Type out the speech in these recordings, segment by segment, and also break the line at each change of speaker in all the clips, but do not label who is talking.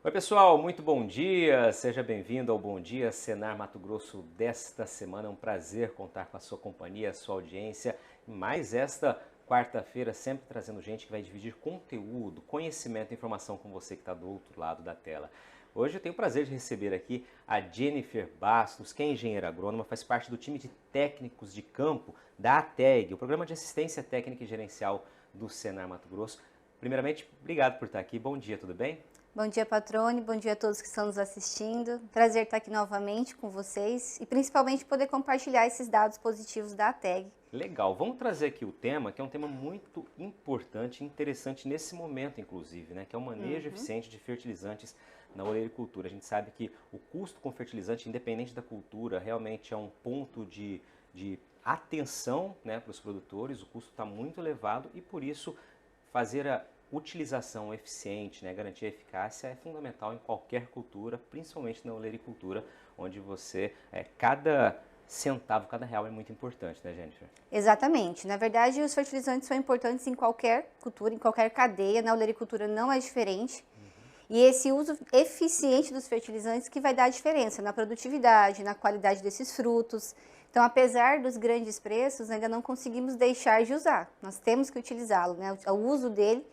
Oi pessoal, muito bom dia, seja bem-vindo ao Bom Dia Senar Mato Grosso desta semana. É um prazer contar com a sua companhia, a sua audiência. Mais esta quarta-feira, sempre trazendo gente que vai dividir conteúdo, conhecimento e informação com você que está do outro lado da tela. Hoje eu tenho o prazer de receber aqui a Jennifer Bastos, que é engenheira agrônoma, faz parte do time de técnicos de campo da ATEG, o Programa de Assistência Técnica e Gerencial do Senar Mato Grosso. Primeiramente, obrigado por estar aqui. Bom dia, tudo bem?
Bom dia, Patrone. Bom dia a todos que estão nos assistindo. Prazer estar aqui novamente com vocês e principalmente poder compartilhar esses dados positivos da ATEG.
Legal, vamos trazer aqui o tema, que é um tema muito importante e interessante nesse momento, inclusive, né? Que é o manejo eficiente de fertilizantes na olericultura. A gente sabe que o custo com fertilizante, independente da cultura, realmente é um ponto de atenção, né, para os produtores. O custo está muito elevado e, por isso, fazer a utilização eficiente, né, garantir a eficácia é fundamental em qualquer cultura, principalmente na olericultura, onde cada centavo, cada real é muito importante, né, Jennifer?
Exatamente. Na verdade, os fertilizantes são importantes em qualquer cultura, em qualquer cadeia. Na olericultura não é diferente. E esse uso eficiente dos fertilizantes que vai dar a diferença na produtividade, na qualidade desses frutos. Então, apesar dos grandes preços, ainda não conseguimos deixar de usar. Nós temos que utilizá-lo, né? O uso dele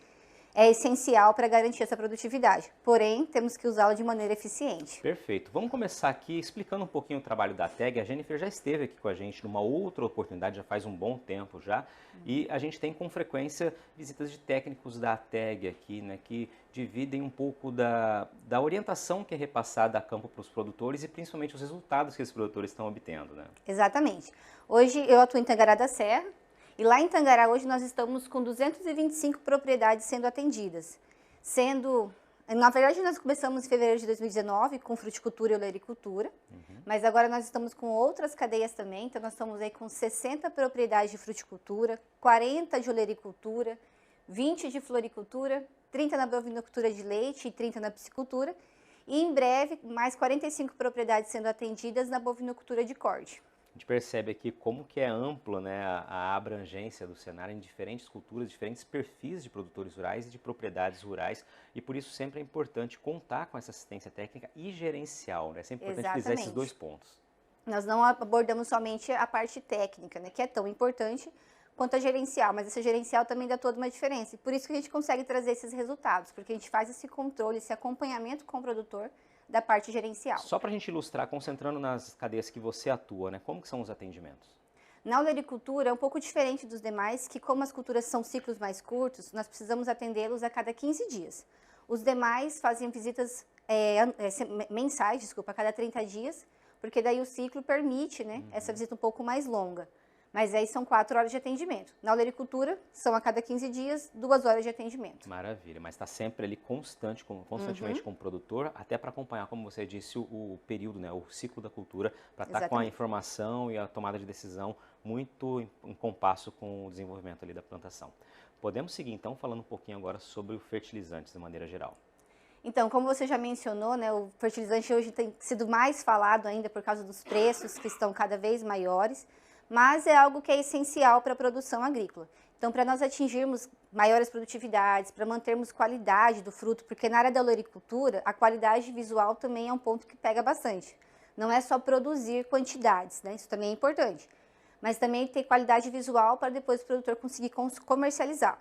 é essencial para garantir essa produtividade. Porém, temos que usá-lo de maneira eficiente.
Perfeito. Vamos começar aqui explicando um pouquinho o trabalho da TEG. A Jennifer já esteve aqui com a gente numa outra oportunidade, já faz um bom tempo já. E a gente tem com frequência visitas de técnicos da TEG aqui, né, que dividem um pouco da orientação que é repassada a campo para os produtores e principalmente os resultados que esses produtores estão obtendo, né?
Exatamente. Hoje eu atuo em Tangará da Serra. E lá em Tangará, hoje, nós estamos com 225 propriedades sendo atendidas. Na verdade, nós começamos em fevereiro de 2019 com fruticultura e olericultura, mas agora nós estamos com outras cadeias também, então nós estamos aí com 60 propriedades de fruticultura, 40 de olericultura, 20 de floricultura, 30 na bovinocultura de leite e 30 na piscicultura, e em breve, mais 45 propriedades sendo atendidas na bovinocultura de corte.
A gente percebe aqui como que é ampla, né, a abrangência do cenário em diferentes culturas, diferentes perfis de produtores rurais e de propriedades rurais, e por isso sempre é importante contar com essa assistência técnica e gerencial, né? É sempre importante frisar esses dois pontos.
Nós não abordamos somente a parte técnica, né, que é tão importante quanto a gerencial, mas essa gerencial também dá toda uma diferença. E por isso que a gente consegue trazer esses resultados, porque a gente faz esse controle, esse acompanhamento com o produtor da parte gerencial.
Só para a gente ilustrar, concentrando nas cadeias que você atua, né, como que são os atendimentos?
Na olericultura é um pouco diferente dos demais, que como as culturas são ciclos mais curtos, nós precisamos atendê-los a cada 15 dias. Os demais fazem visitas mensais, a cada 30 dias, porque daí o ciclo permite, né, essa visita um pouco mais longa. Mas aí são 4 horas de atendimento. Na olericultura, são a cada 15 dias, 2 horas de atendimento.
Maravilha, mas está sempre ali constantemente com o produtor, até para acompanhar, como você disse, o período, né, o ciclo da cultura, para estar com a informação e a tomada de decisão muito em compasso com o desenvolvimento ali da plantação. Podemos seguir então falando um pouquinho agora sobre o fertilizantes de maneira geral.
Então, como você já mencionou, né, o fertilizante hoje tem sido mais falado ainda por causa dos preços que estão cada vez maiores, mas é algo que é essencial para a produção agrícola. Então, para nós atingirmos maiores produtividades, para mantermos qualidade do fruto, porque na área da olericultura, a qualidade visual também é um ponto que pega bastante. Não é só produzir quantidades, né? Isso também é importante, mas também ter qualidade visual para depois o produtor conseguir comercializar.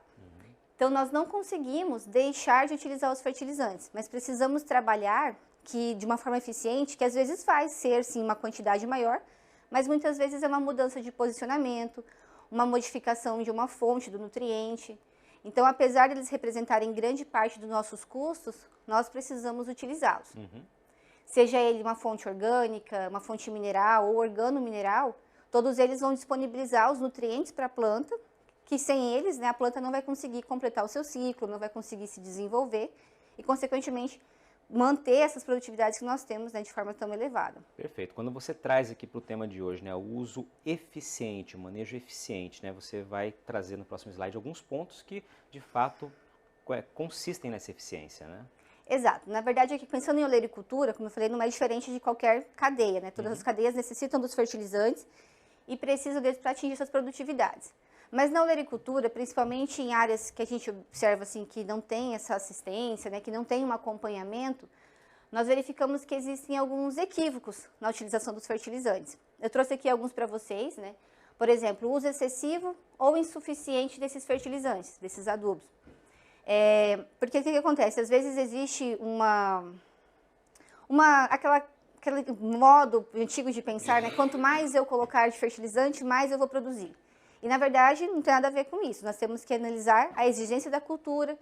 Então, nós não conseguimos deixar de utilizar os fertilizantes, mas precisamos trabalhar de uma forma eficiente, que às vezes faz ser, sim, uma quantidade maior, mas muitas vezes é uma mudança de posicionamento, uma modificação de uma fonte do nutriente. Então, apesar de eles representarem grande parte dos nossos custos, nós precisamos utilizá-los. Seja ele uma fonte orgânica, uma fonte mineral ou organomineral, todos eles vão disponibilizar os nutrientes para a planta, que sem eles, né, a planta não vai conseguir completar o seu ciclo, não vai conseguir se desenvolver e, consequentemente, manter essas produtividades que nós temos, né, de forma tão elevada.
Perfeito. Quando você traz aqui para o tema de hoje, né, o uso eficiente, o manejo eficiente, né, você vai trazer no próximo slide alguns pontos que, de fato, consistem nessa eficiência, né?
Exato. Na verdade, aqui pensando em olericultura, como eu falei, não é diferente de qualquer cadeia, né? Todas as cadeias necessitam dos fertilizantes e precisam deles para atingir suas produtividades. Mas na olericultura, principalmente em áreas que a gente observa assim, que não tem essa assistência, né, que não tem um acompanhamento, nós verificamos que existem alguns equívocos na utilização dos fertilizantes. Eu trouxe aqui alguns para vocês, né? Por exemplo, o uso excessivo ou insuficiente desses fertilizantes, desses adubos. Porque o que acontece? Às vezes existe aquele modo antigo de pensar, né? Quanto mais eu colocar de fertilizante, mais eu vou produzir. E, na verdade, não tem nada a ver com isso. Nós temos que analisar a exigência da cultura,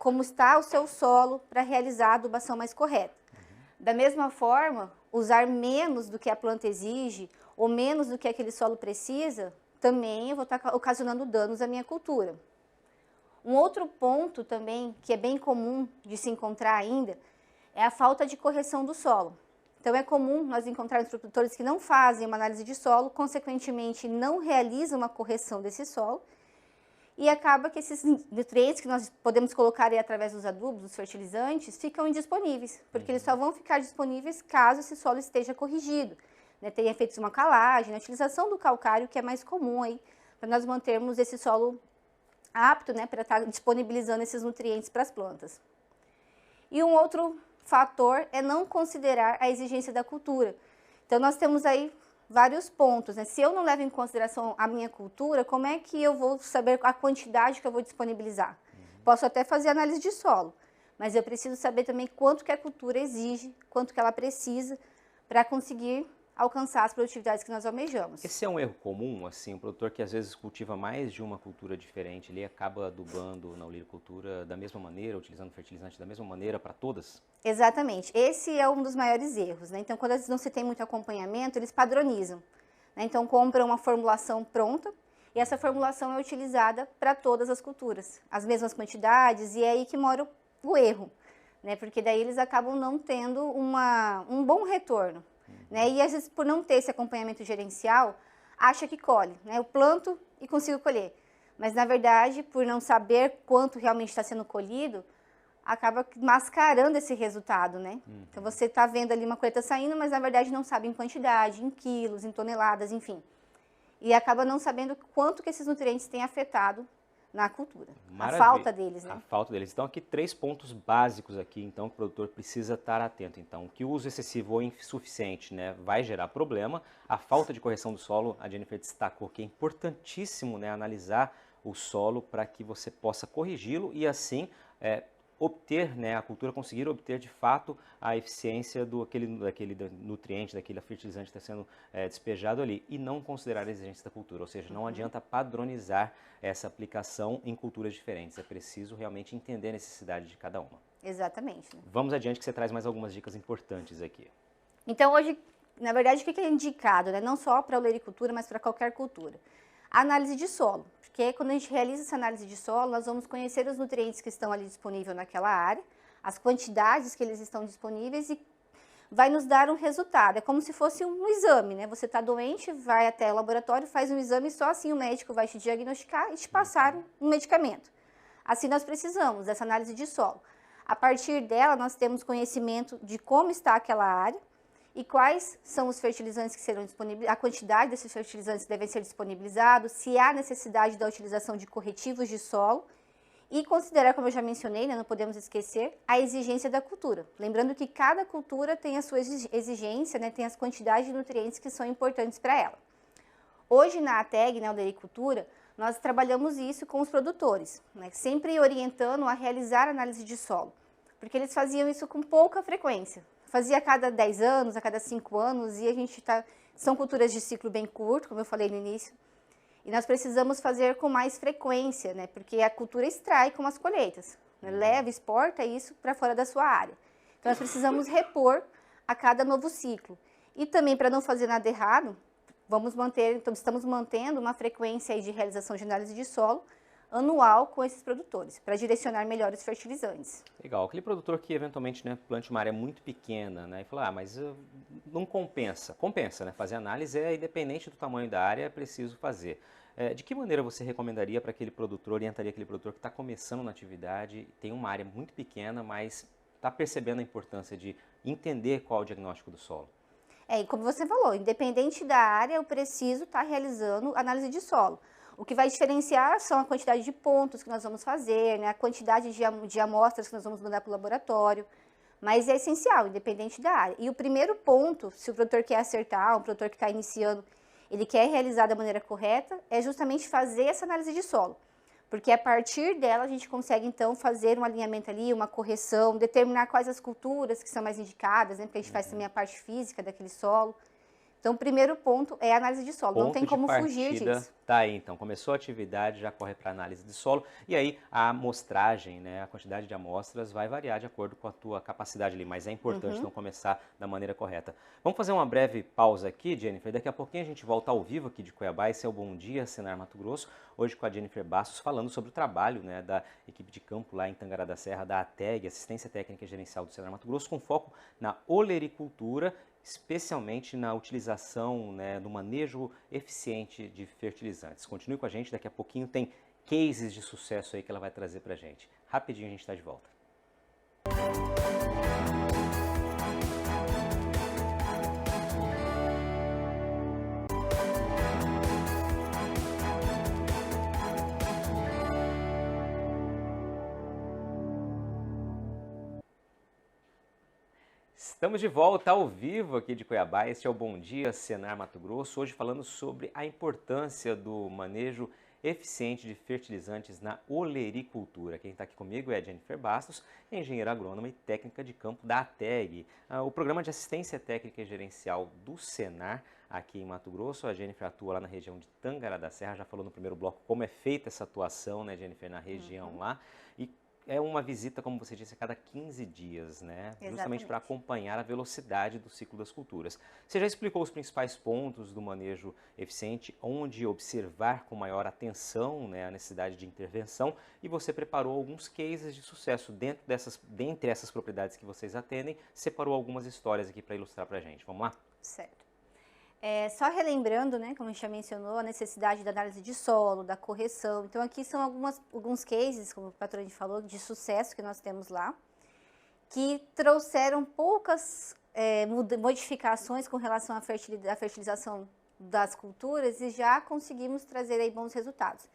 como está o seu solo para realizar a adubação mais correta. Da mesma forma, usar menos do que a planta exige ou menos do que aquele solo precisa, também eu vou estar ocasionando danos à minha cultura. Um outro ponto também, que é bem comum de se encontrar ainda, é a falta de correção do solo. Então, é comum nós encontrarmos produtores que não fazem uma análise de solo, consequentemente, não realizam uma correção desse solo, e acaba que esses nutrientes que nós podemos colocar aí através dos adubos, dos fertilizantes, ficam indisponíveis, porque eles só vão ficar disponíveis caso esse solo esteja corrigido, né? Tenha feito uma calagem, a utilização do calcário, que é mais comum aí, para nós mantermos esse solo apto, né, para estar disponibilizando esses nutrientes para as plantas. E um outro fator é não considerar a exigência da cultura. Então, nós temos aí vários pontos, né? Se eu não levo em consideração a minha cultura, como é que eu vou saber a quantidade que eu vou disponibilizar? Posso até fazer análise de solo, mas eu preciso saber também quanto que a cultura exige, quanto que ela precisa para conseguir alcançar as produtividades que nós almejamos.
Esse é um erro comum, assim, o produtor que às vezes cultiva mais de uma cultura diferente, ele acaba adubando na olericultura da mesma maneira, utilizando fertilizante da mesma maneira para todas?
Exatamente. Esse é um dos maiores erros, né? Então, quando eles não se tem muito acompanhamento, eles padronizam, né? Então, compram uma formulação pronta e essa formulação é utilizada para todas as culturas, as mesmas quantidades, e é aí que mora o erro, né? Porque daí eles acabam não tendo um bom retorno, né? E às vezes, por não ter esse acompanhamento gerencial, acha que colhe, né? Eu planto e consigo colher. Mas, na verdade, por não saber quanto realmente está sendo colhido, acaba mascarando esse resultado, né? Então, você está vendo ali uma colheita saindo, mas, na verdade, não sabe em quantidade, em quilos, em toneladas, enfim. E acaba não sabendo quanto que esses nutrientes têm afetado na cultura.
Maravilha.
A falta deles, né?
A falta deles. Então, aqui 3 pontos básicos aqui, então, que o produtor precisa estar atento. Então, que o uso excessivo ou insuficiente, né, vai gerar problema. A falta de correção do solo, a Jennifer destacou que é importantíssimo, né, analisar o solo para que você possa corrigi-lo e, assim, obter, né, a cultura conseguir obter de fato a eficiência daquele nutriente, daquele fertilizante que está sendo despejado ali, e não considerar a exigência da cultura, ou seja, não adianta padronizar essa aplicação em culturas diferentes, é preciso realmente entender a necessidade de cada uma.
Exatamente. Né?
Vamos adiante que você traz mais algumas dicas importantes aqui.
Então, hoje, na verdade, o que é indicado, né? Não só para a olericultura, mas para qualquer cultura? A análise de solo, porque quando a gente realiza essa análise de solo, nós vamos conhecer os nutrientes que estão ali disponíveis naquela área, as quantidades que eles estão disponíveis e vai nos dar um resultado. É como se fosse um exame, né? Você está doente, vai até o laboratório, faz um exame e só assim o médico vai te diagnosticar e te passar um medicamento. Assim nós precisamos dessa análise de solo. A partir dela, nós temos conhecimento de como está aquela área, e quais são os fertilizantes que serão disponibilizados, a quantidade desses fertilizantes devem ser disponibilizados, se há necessidade da utilização de corretivos de solo e considerar, como eu já mencionei, né, não podemos esquecer, a exigência da cultura. Lembrando que cada cultura tem a sua exigência, né, tem as quantidades de nutrientes que são importantes para ela. Hoje na ATEG, na olericultura, nós trabalhamos isso com os produtores, né, sempre orientando a realizar análise de solo, porque eles faziam isso com pouca frequência. Fazia a cada 10 anos, a cada 5 anos, e a gente são culturas de ciclo bem curto, como eu falei no início, e nós precisamos fazer com mais frequência, né? Porque a cultura extrai com as colheitas, né? Leva, exporta isso para fora da sua área. Então, nós precisamos repor a cada novo ciclo. E também, para não fazer nada errado, estamos mantendo uma frequência aí de realização de análise de solo, anual com esses produtores, para direcionar melhor os fertilizantes.
Legal. Aquele produtor que eventualmente, né, plante uma área muito pequena, né, e fala, mas não compensa. Compensa, né? Fazer análise independente do tamanho da área, é preciso fazer. De que maneira você recomendaria para aquele produtor, orientaria aquele produtor que está começando na atividade, tem uma área muito pequena, mas está percebendo a importância de entender qual é o diagnóstico do solo?
E como você falou, independente da área, eu preciso estar realizando análise de solo. O que vai diferenciar são a quantidade de pontos que nós vamos fazer, né, a quantidade de amostras que nós vamos mandar para o laboratório. Mas é essencial, independente da área. E o primeiro ponto, se o produtor quer acertar, um produtor que está iniciando, ele quer realizar da maneira correta, é justamente fazer essa análise de solo. Porque a partir dela a gente consegue, então, fazer um alinhamento ali, uma correção, determinar quais as culturas que são mais indicadas, né? Porque a gente faz também a parte física daquele solo. Então, o primeiro ponto é a análise de solo, não tem como fugir disso.
Tá aí, então, começou a atividade, já corre para análise de solo, e aí a amostragem, né, a quantidade de amostras vai variar de acordo com a tua capacidade ali, mas é importante não começar da maneira correta. Vamos fazer uma breve pausa aqui, Jennifer, daqui a pouquinho a gente volta ao vivo aqui de Cuiabá, esse é o Bom Dia Senar Mato Grosso, hoje com a Jennifer Bastos, falando sobre o trabalho, né, da equipe de campo lá em Tangará da Serra, da ATEG, Assistência Técnica e Gerencial do Senar Mato Grosso, com foco na olericultura, especialmente na utilização, né, no manejo eficiente de fertilizantes. Continue com a gente, daqui a pouquinho tem cases de sucesso aí que ela vai trazer pra gente. Rapidinho a gente está de volta. Estamos de volta ao vivo aqui de Cuiabá, este é o Bom Dia Senar Mato Grosso, hoje falando sobre a importância do manejo eficiente de fertilizantes na olericultura. Quem está aqui comigo é a Jennifer Bastos, engenheira agrônoma e técnica de campo da ATEG, o Programa de Assistência Técnica e Gerencial do Senar, aqui em Mato Grosso. A Jennifer atua lá na região de Tangará da Serra, já falou no primeiro bloco como é feita essa atuação, né, Jennifer, na região lá. E é uma visita, como você disse, a cada 15 dias, né?
Exatamente.
Justamente para acompanhar a velocidade do ciclo das culturas. Você já explicou os principais pontos do manejo eficiente, onde observar com maior atenção, né, a necessidade de intervenção, e você preparou alguns cases de sucesso dentre essas propriedades que vocês atendem, separou algumas histórias aqui para ilustrar para a gente. Vamos lá?
Certo. Só relembrando, né, como a gente já mencionou, a necessidade da análise de solo, da correção. Então, aqui são alguns cases, como o patrão falou, de sucesso que nós temos lá, que trouxeram poucas modificações com relação à fertilização das culturas e já conseguimos trazer aí bons resultados.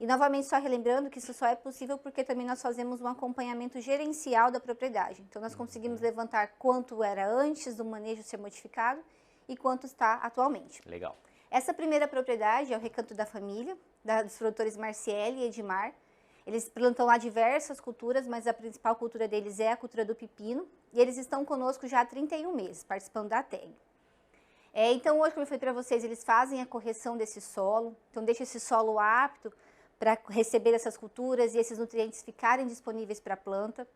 E, novamente, só relembrando que isso só é possível porque também nós fazemos um acompanhamento gerencial da propriedade. Então, nós conseguimos levantar quanto era antes do manejo ser modificado e quanto está atualmente.
Legal.
Essa primeira propriedade é o Recanto da Família, dos produtores Marciele e Edmar. Eles plantam lá diversas culturas, mas a principal cultura deles é a cultura do pepino. E eles estão conosco já há 31 meses, participando da ATEG. Então, hoje, como eu falei para vocês, eles fazem a correção desse solo. Então, deixa esse solo apto para receber essas culturas e esses nutrientes ficarem disponíveis para a planta.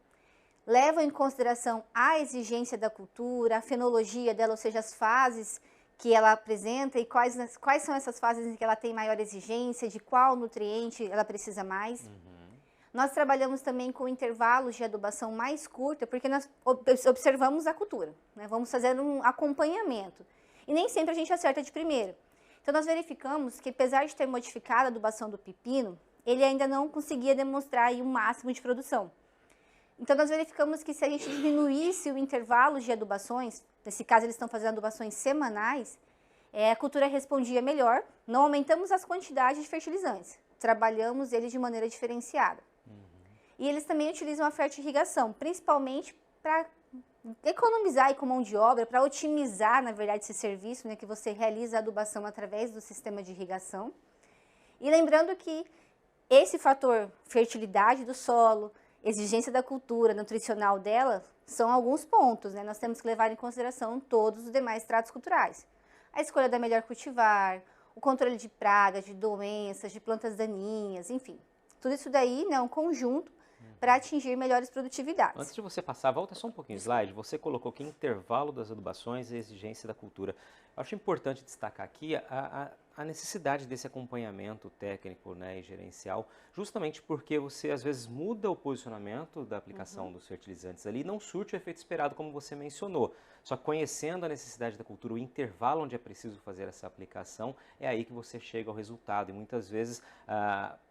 Levam em consideração a exigência da cultura, a fenologia dela, ou seja, as fases que ela apresenta e quais são essas fases em que ela tem maior exigência, de qual nutriente ela precisa mais. Nós trabalhamos também com intervalos de adubação mais curta, porque nós observamos a cultura, né? Vamos fazer um acompanhamento. E nem sempre a gente acerta de primeira. Então, nós verificamos que, apesar de ter modificado a adubação do pepino, ele ainda não conseguia demonstrar aí um máximo de produção. Então, nós verificamos que se a gente diminuísse o intervalo de adubações, nesse caso eles estão fazendo adubações semanais, a cultura respondia melhor, não aumentamos as quantidades de fertilizantes, trabalhamos eles de maneira diferenciada. E eles também utilizam a fertirrigação, principalmente para economizar aí com mão de obra, para otimizar, na verdade, esse serviço, né, que você realiza a adubação através do sistema de irrigação. E lembrando que esse fator fertilidade do solo, exigência da cultura, nutricional dela, são alguns pontos, né? Nós temos que levar em consideração todos os demais tratos culturais. A escolha da melhor cultivar, o controle de pragas, de doenças, de plantas daninhas, enfim. Tudo isso daí, né, é um conjunto para atingir melhores produtividades.
Antes de você passar, volta só um pouquinho o slide, você colocou aqui intervalo das adubações e exigência da cultura. Eu acho importante destacar aqui a necessidade desse acompanhamento técnico, né, e gerencial, justamente porque você às vezes muda o posicionamento da aplicação dos fertilizantes ali e não surte o efeito esperado, como você mencionou. Só conhecendo a necessidade da cultura, o intervalo onde é preciso fazer essa aplicação, é aí que você chega ao resultado. E muitas vezes,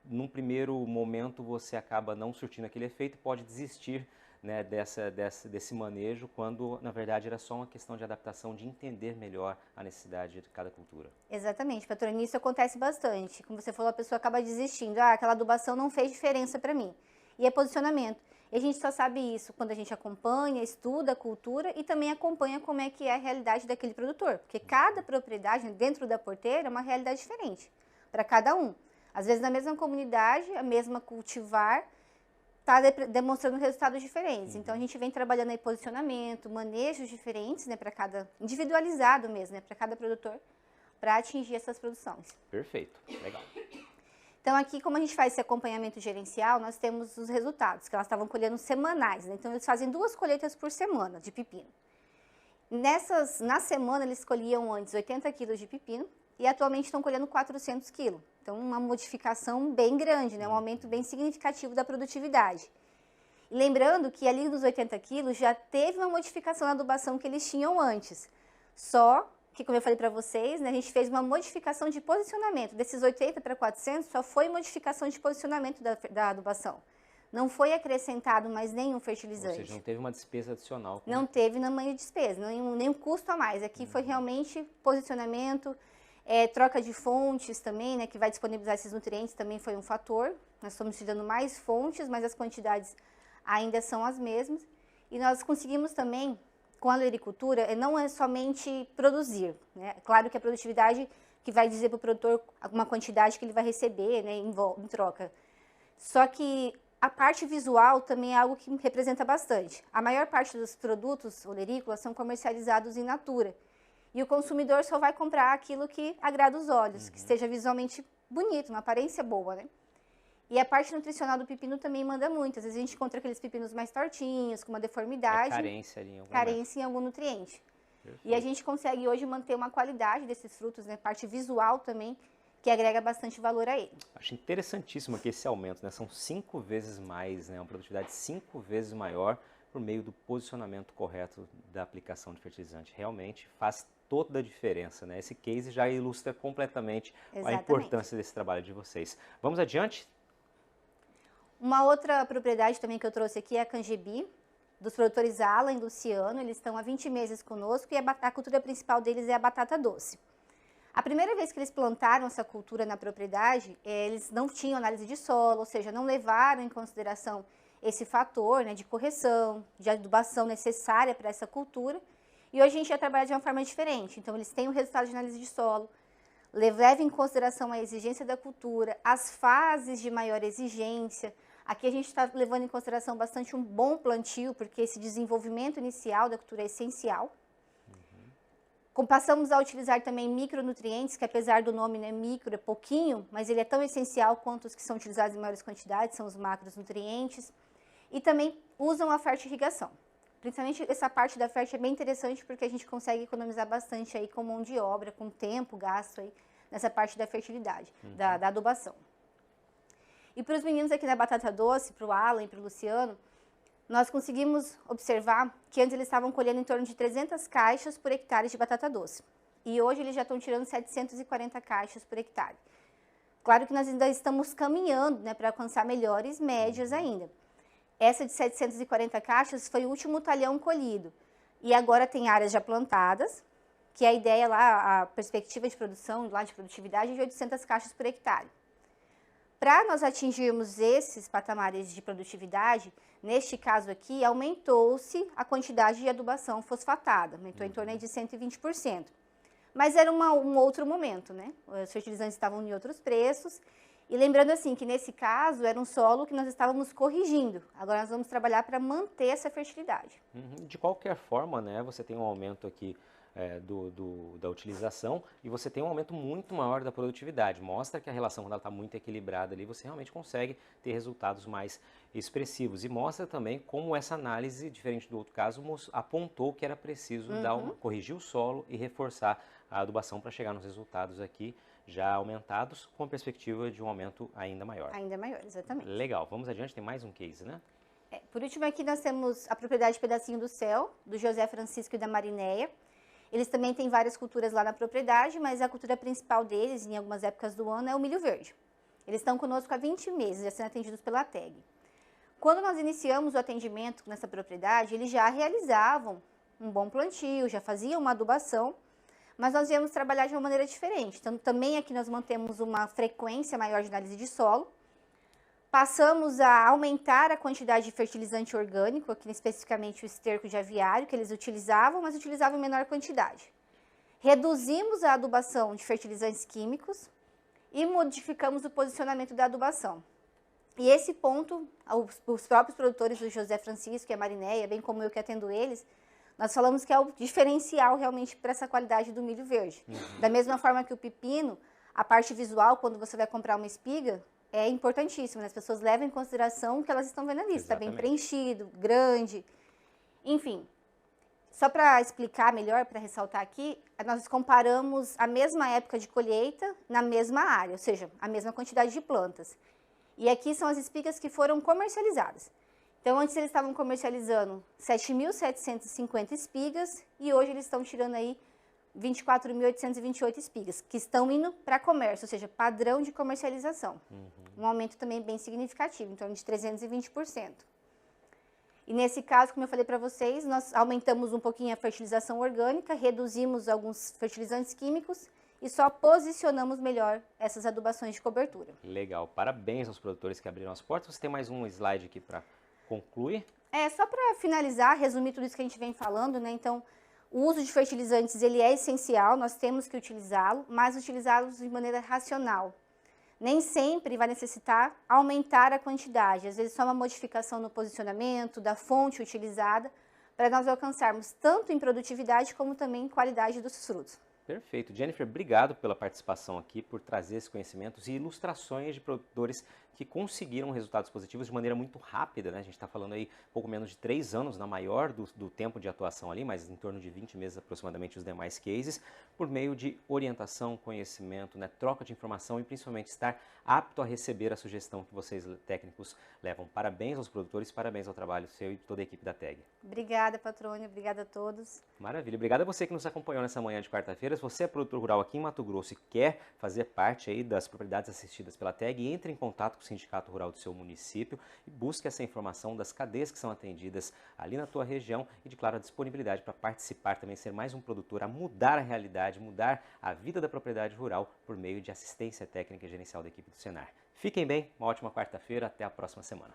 num primeiro momento, você acaba não surtindo aquele efeito e pode desistir né, desse manejo, quando na verdade era só uma questão de adaptação, de entender melhor a necessidade de cada cultura.
Exatamente, patrônio, isso acontece bastante. Como você falou, a pessoa acaba desistindo. Ah, aquela adubação não fez diferença para mim. E é posicionamento. E a gente só sabe isso quando a gente acompanha, estuda a cultura e também acompanha como é que é a realidade daquele produtor. Porque cada propriedade dentro da porteira é uma realidade diferente para cada um. Às vezes na mesma comunidade, a mesma cultivar, está demonstrando resultados diferentes. Então a gente vem trabalhando aí posicionamento, manejos diferentes, né, para cada, individualizado mesmo, né, para cada produtor, para atingir essas produções.
Perfeito, legal.
Então aqui, como a gente faz esse acompanhamento gerencial, nós temos os resultados, que elas estavam colhendo semanais, né? Então eles fazem 2 colheitas por semana de pepino. Na semana eles colhiam antes 80 quilos de pepino e atualmente estão colhendo 400 quilos. Então uma modificação bem grande, né? Um aumento bem significativo da produtividade. E lembrando que ali dos 80 quilos já teve uma modificação na adubação que eles tinham antes. Só que, como eu falei para vocês, né, a gente fez uma modificação de posicionamento. Desses 80 para 400, só foi modificação de posicionamento da adubação. Não foi acrescentado mais nenhum fertilizante.
Ou seja, não teve uma despesa adicional.
Não teve nenhuma despesa, nenhum custo a mais. Aqui foi realmente posicionamento, troca de fontes também, né, que vai disponibilizar esses nutrientes, também foi um fator. Nós estamos utilizando mais fontes, mas as quantidades ainda são as mesmas. E nós conseguimos também, com a olericultura, não é somente produzir, né? Claro que a produtividade que vai dizer para o produtor uma quantidade que ele vai receber, né, em troca. Só que a parte visual também é algo que representa bastante. A maior parte dos produtos olerícolas são comercializados in natura. E o consumidor só vai comprar aquilo que agrada os olhos, que esteja visualmente bonito, uma aparência boa, né? E a parte nutricional do pepino também manda muito. Às vezes a gente encontra aqueles pepinos mais tortinhos, com uma deformidade.
Carência ali
em algum nutriente. Perfeito. E a gente consegue hoje manter uma qualidade desses frutos, né? Parte visual também, que agrega bastante valor a ele.
Acho interessantíssimo aqui esse aumento, né? São 5 vezes mais, né? Uma produtividade 5 vezes maior por meio do posicionamento correto da aplicação de fertilizante. Realmente faz toda a diferença, né? Esse case já ilustra completamente a importância desse trabalho de vocês. Vamos adiante?
Uma outra propriedade também que eu trouxe aqui é a Cangebi, dos produtores Alan e Luciano. Eles estão há 20 meses conosco e a cultura principal deles é a batata doce. A primeira vez que eles plantaram essa cultura na propriedade, eles não tinham análise de solo, ou seja, não levaram em consideração esse fator, né, de correção, de adubação necessária para essa cultura. E hoje a gente já trabalha de uma forma diferente. Então eles têm o resultado de análise de solo, leva em consideração a exigência da cultura, as fases de maior exigência. Aqui a gente está levando em consideração bastante um bom plantio, porque esse desenvolvimento inicial da cultura é essencial. Passamos a utilizar também micronutrientes, que apesar do nome, né, micro, é pouquinho, mas ele é tão essencial quanto os que são utilizados em maiores quantidades, são os macronutrientes. E também usam a fertirrigação. Principalmente essa parte da fértil é bem interessante, porque a gente consegue economizar bastante aí com mão de obra, com tempo gasto aí nessa parte da fertilidade, da adubação. E para os meninos aqui da batata doce, para o Alan e para o Luciano, nós conseguimos observar que antes eles estavam colhendo em torno de 300 caixas por hectare de batata doce. E hoje eles já estão tirando 740 caixas por hectare. Claro que nós ainda estamos caminhando, né, para alcançar melhores médias ainda. Essa de 740 caixas foi o último talhão colhido. E agora tem áreas já plantadas, que a ideia lá, a perspectiva de produção, lá de produtividade, é de 800 caixas por hectare. Para nós atingirmos esses patamares de produtividade, neste caso aqui, aumentou-se a quantidade de adubação fosfatada, aumentou em torno de 120%. Mas era um outro momento, né? Os fertilizantes estavam em outros preços. E lembrando assim, que nesse caso era um solo que nós estávamos corrigindo. Agora nós vamos trabalhar para manter essa fertilidade.
De qualquer forma, né, você tem um aumento aqui da utilização e você tem um aumento muito maior da produtividade. Mostra que a relação, quando ela está muito equilibrada ali, você realmente consegue ter resultados mais expressivos. E mostra também como essa análise, diferente do outro caso, apontou que era preciso corrigir o solo e reforçar a adubação para chegar nos resultados aqui já aumentados, com a perspectiva de um aumento ainda maior.
Ainda maior, exatamente.
Legal, vamos adiante, tem mais um case, né?
Por último aqui nós temos a propriedade Pedacinho do Céu, do José Francisco e da Marinéia. Eles também têm várias culturas lá na propriedade, mas a cultura principal deles, em algumas épocas do ano, é o milho verde. Eles estão conosco há 20 meses, já sendo atendidos pela TEG. Quando nós iniciamos o atendimento nessa propriedade, eles já realizavam um bom plantio, já faziam uma adubação, mas nós íamos trabalhar de uma maneira diferente. Então, também aqui nós mantemos uma frequência maior de análise de solo. Passamos a aumentar a quantidade de fertilizante orgânico, aqui especificamente o esterco de aviário, que eles utilizavam, mas utilizavam em menor quantidade. Reduzimos a adubação de fertilizantes químicos e modificamos o posicionamento da adubação. E esse ponto, os próprios produtores do José Francisco e a Marinéia, bem como eu que atendo eles, nós falamos que é o diferencial realmente para essa qualidade do milho verde. Da mesma forma que o pepino, a parte visual, quando você vai comprar uma espiga, é importantíssima, né? As pessoas levam em consideração o que elas estão vendo ali, está bem preenchido, grande, enfim. Só para explicar melhor, para ressaltar aqui, nós comparamos a mesma época de colheita na mesma área, ou seja, a mesma quantidade de plantas. E aqui são as espigas que foram comercializadas. Então, antes eles estavam comercializando 7.750 espigas e hoje eles estão tirando aí 24.828 espigas, que estão indo para comércio, ou seja, padrão de comercialização. Um aumento também bem significativo, em torno de 320%. E nesse caso, como eu falei para vocês, nós aumentamos um pouquinho a fertilização orgânica, reduzimos alguns fertilizantes químicos e só posicionamos melhor essas adubações de cobertura.
Legal, parabéns aos produtores que abriram as portas. Você tem mais um slide aqui para concluir?
Só para finalizar, resumir tudo isso que a gente vem falando, né? Então, o uso de fertilizantes, ele é essencial, nós temos que utilizá-lo, mas utilizá-los de maneira racional. Nem sempre vai necessitar aumentar a quantidade, às vezes só uma modificação no posicionamento, da fonte utilizada, para nós alcançarmos tanto em produtividade como também em qualidade dos frutos.
Perfeito. Jennifer, obrigado pela participação aqui, por trazer esses conhecimentos e ilustrações de produtores que conseguiram resultados positivos de maneira muito rápida, né? A gente está falando aí pouco menos de 3 anos, na maior do tempo de atuação ali, mas em torno de 20 meses aproximadamente os demais cases, por meio de orientação, conhecimento, né? Troca de informação e principalmente estar apto a receber a sugestão que vocês técnicos levam. Parabéns aos produtores, parabéns ao trabalho seu e de toda a equipe da TEG.
Obrigada, Patrônio, obrigada a todos.
Maravilha, obrigado a você que nos acompanhou nessa manhã de quarta-feira. Se você é produtor rural aqui em Mato Grosso e quer fazer parte aí das propriedades assistidas pela TEG, entre em contato com o Sindicato Rural do seu município e busque essa informação das cadeias que são atendidas ali na tua região e, claro, a disponibilidade para participar também, ser mais um produtor a mudar a realidade, mudar a vida da propriedade rural por meio de assistência técnica e gerencial da equipe do Senar. Fiquem bem, uma ótima quarta-feira, até a próxima semana.